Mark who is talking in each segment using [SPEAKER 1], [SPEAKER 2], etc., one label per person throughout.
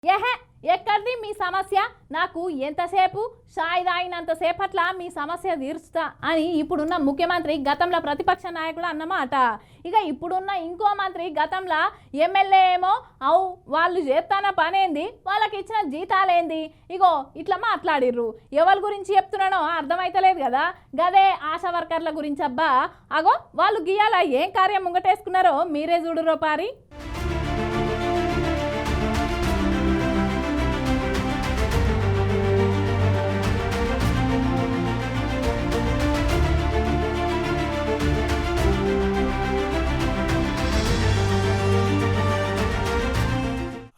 [SPEAKER 1] ఏహే ఎక్కడిది మీ సమస్య? నాకు ఎంతసేపు షాయి తాగినంతసేపట్ల మీ సమస్య తీర్చుతా అని ఇప్పుడున్న ముఖ్యమంత్రి గతంలో ప్రతిపక్ష నాయకులు అన్నమాట. ఇక ఇప్పుడున్న ఇంకో మంత్రి గతంలో ఎమ్మెల్యే ఏమో అవు వాళ్ళు చేస్తాన పనేంది, వాళ్ళకి ఇచ్చిన జీతాలేంది, ఇగో ఇట్లా మాట్లాడిర్రు. ఎవరి గురించి చెప్తున్నానో అర్థమైతలేదు కదా. గదే ఆశా వర్కర్ల గురించి. అబ్బా అగో వాళ్ళు గీయాల ఏం కార్యం ముంగటేసుకున్నారో మీరే చూడురో పారి.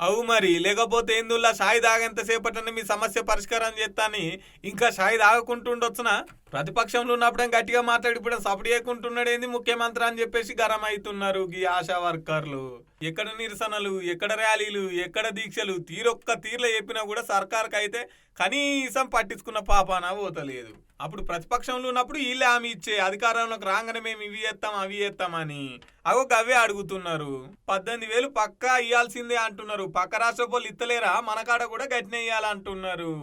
[SPEAKER 2] అవు మరి లేకపోతే ఏందుల్లా షాయి తాగేంతసేపటనే మీ సమస్య పరిష్కారం చేస్తాని ఇంకా షాయి తాగకుంటుండొచ్చునా? ప్రతిపక్షంలో ఉన్నప్పుడు గట్టిగా మాట్లాడి ఇప్పుడు సపోర్ట్ చేయకుంటున్నాడు ఏంది ముఖ్యమంత్రి అని చెప్పేసి గరం అవుతున్నారు ఈ ఆశా వర్కర్లు. ఎక్కడ నిరసనలు, ఎక్కడ ర్యాలీలు, ఎక్కడ దీక్షలు తీరొక్క తీర్ల చెప్పినా కూడా సర్కార్కి అయితే కనీసం పట్టించుకున్న పాపాన పోతలేదు. అప్పుడు ప్రతిపక్షంలో ఉన్నప్పుడు వీళ్ళే హామీ ఇచ్చే అధికారంలోకి రాగానే మేము ఇవి చేస్తాం అవి చేస్తామని అగో గవ్వే అడుగుతున్నారు. 18,000 పక్కా ఇవ్వాల్సిందే అంటున్నారు. పక్క రాష్ట్ర వాళ్ళు ఇత్తలేరా, మన కాడ కూడా గట్టిన ఇవ్వాలంటున్నారు.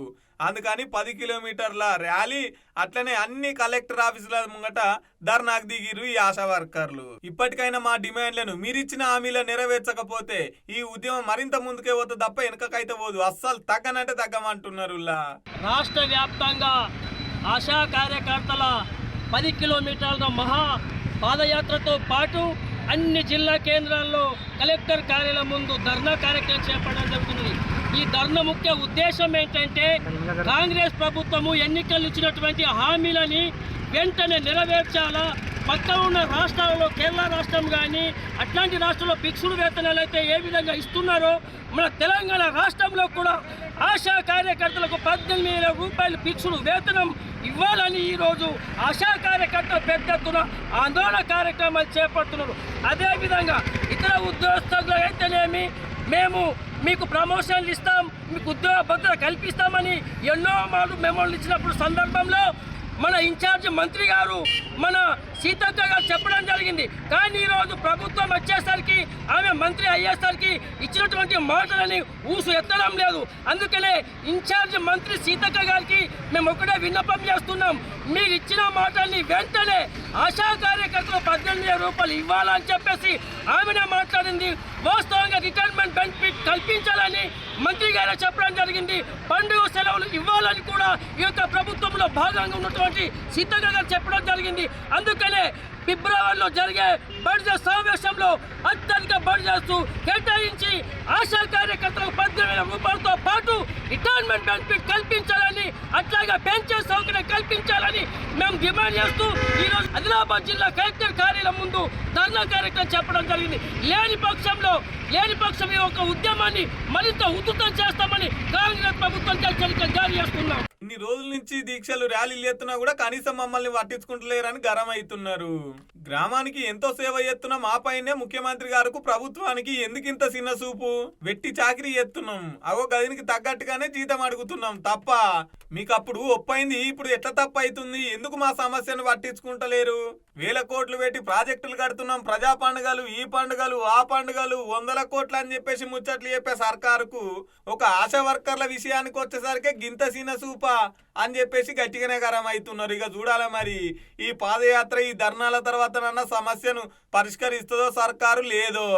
[SPEAKER 2] అందుకని 10 కిలోమీటర్ల ర్యాలీ అట్లనే అన్ని కలెక్టర్ ఆఫీసుల ముంగట ధర్నాకు దిగిరు ఈ ఆశా వర్కర్లు. ఇప్పటికైనా మా డిమాండ్లను మీరిచ్చిన హామీలు నెరవేర్చకపోతే ఈ ఉద్యమం మరింత ముందుకే పోతుంది తప్ప వెనకకైతే పోదు. అస్సలు తగ్గనంటే తగ్గమంటున్నారు.
[SPEAKER 3] రాష్ట్ర వ్యాప్తంగా ఆశా కార్యకర్తల 10 కిలోమీటర్ల మహా పాదయాత్రతో పాటు అన్ని జిల్లా కేంద్రాల్లో కలెక్టర్ కార్యాలయం ముందు ధర్నా కార్యక్రమం చేపట్టడం జరుగుతున్నది. ఈ ధర్నా ముఖ్య ఉద్దేశం ఏంటంటే కాంగ్రెస్ ప్రభుత్వము ఎన్నికలు ఇచ్చినటువంటి హామీలని వెంటనే నెరవేర్చాలా. పక్క ఉన్న రాష్ట్రాలలో కేరళ రాష్ట్రం కానీ అట్లాంటి రాష్ట్రంలో ఫిక్స్డ్ వేతనాలు అయితే ఏ విధంగా ఇస్తున్నారో మన తెలంగాణ రాష్ట్రంలో కూడా ఆశా కార్యకర్తలకు 18,000 రూపాయలు ఫిక్స్డ్ వేతనం ఇవ్వాలని ఈరోజు ఆశా కార్యకర్తలు పెద్ద ఎత్తున ఆందోళన కార్యక్రమాలు చేపడుతున్నారు. అదేవిధంగా ఇతర ఉద్యోగస్తులు అయితేనేమి మేము మీకు ప్రమోషన్లు ఇస్తాం, మీకు ఉద్యోగ భద్రత కల్పిస్తామని ఎన్నో మాటలు మెమోలు ఇచ్చినప్పుడు సందర్భంలో మన ఇన్ఛార్జ్ మంత్రి గారు మన సీతక్క గారు చెప్పడం జరిగింది. కానీ ఈరోజు ప్రభుత్వం వచ్చేసరికి ఆమె మంత్రి అయ్యేసరికి ఇచ్చినటువంటి మాటలని ఊసు ఎత్తడం లేదు. అందుకనే ఇన్ఛార్జ్ మంత్రి సీతక్క గారికి మేము ఒకటే విన్నపం చేస్తున్నాం, మీరు ఇచ్చిన మాటల్ని వెంటనే ఆశా కార్యకర్తలు 18,000 రూపాయలు ఇవ్వాలని చెప్పేసి ఆమెనే మాట్లాడింది. వాస్తవంగా రిటైర్మెంట్ బెనిఫిట్ కల్పించాలని మంత్రి గారు చెప్పడం జరిగింది. పండుగ సెలవులు ఇవ్వాలని కూడా ఈ యొక్క ప్రభుత్వంలో భాగంగా ఉన్నటువంటి సీతక్క గారు చెప్పడం జరిగింది. అందుకనే ఫిబ్రవరిలో జరిగే బడ్జెట్ సమావేశంలో అత్యధిక బడ్జెట్ కేటాయించి ఆశా కార్యకర్తలకు 18,000 రూపాయలతో పాటు రిటైర్మెంట్ బెనిఫిట్ కల్పించాలని, అట్లాగే పెన్షన్ సౌకర్యం కల్పించాలని మేము డిమాండ్ చేస్తూ ఈరోజు ఆదిలాబాద్ జిల్లా కలెక్టర్ కార్యాలయం ముందు ధర్నా కార్యక్రమం చెప్పడం జరిగింది. లేని పక్షం ఈ యొక్క ఉద్యమాన్ని మరింత ఉధృతం చేస్తామని కాంగ్రెస్ ప్రభుత్వం హెచ్చరిక జారీ చేస్తున్నాం.
[SPEAKER 2] ఇన్ని రోజుల నుంచి దీక్షలు ర్యాలీలు ఎత్తున్నా కూడా కనీసం మమ్మల్ని పట్టించుకుంటలేరని గరం అవుతున్నారు. గ్రామానికి ఎంతో సేవ ఎత్తున్నా మా పైనే ముఖ్యమంత్రి గారు ప్రభుత్వానికి ఎందుకింత చిన్న చూపు? వెట్టి చాకిరీ ఎత్తున్నాం, అవో గదినికి తగ్గట్టుగానే జీతం అడుగుతున్నాం తప్ప మీకు అప్పుడు ఒప్పైంది ఇప్పుడు ఎట్లా తప్ప అవుతుంది? ఎందుకు మా సమస్యను పట్టించుకుంటలేరు? వేల కోట్లు పెట్టి ప్రాజెక్టులు కడుతున్నాం, ప్రజా పండుగలు, ఈ పండుగలు, ఆ పండుగలు, 100 కోట్లు అని చెప్పేసి ముచ్చట్లు చెప్పే సర్కారుకు ఒక ఆశా వర్కర్ల విషయానికి వచ్చేసరికి గింత సీన సూపా అని చెప్పేసి గట్టిగానే గరం అవుతున్నారు. ఇక చూడాలి మరి ఈ పాదయాత్ర, ఈ ధర్నాల తర్వాత సమస్యను పరిష్కరిస్తుందో సర్కారు లేదో.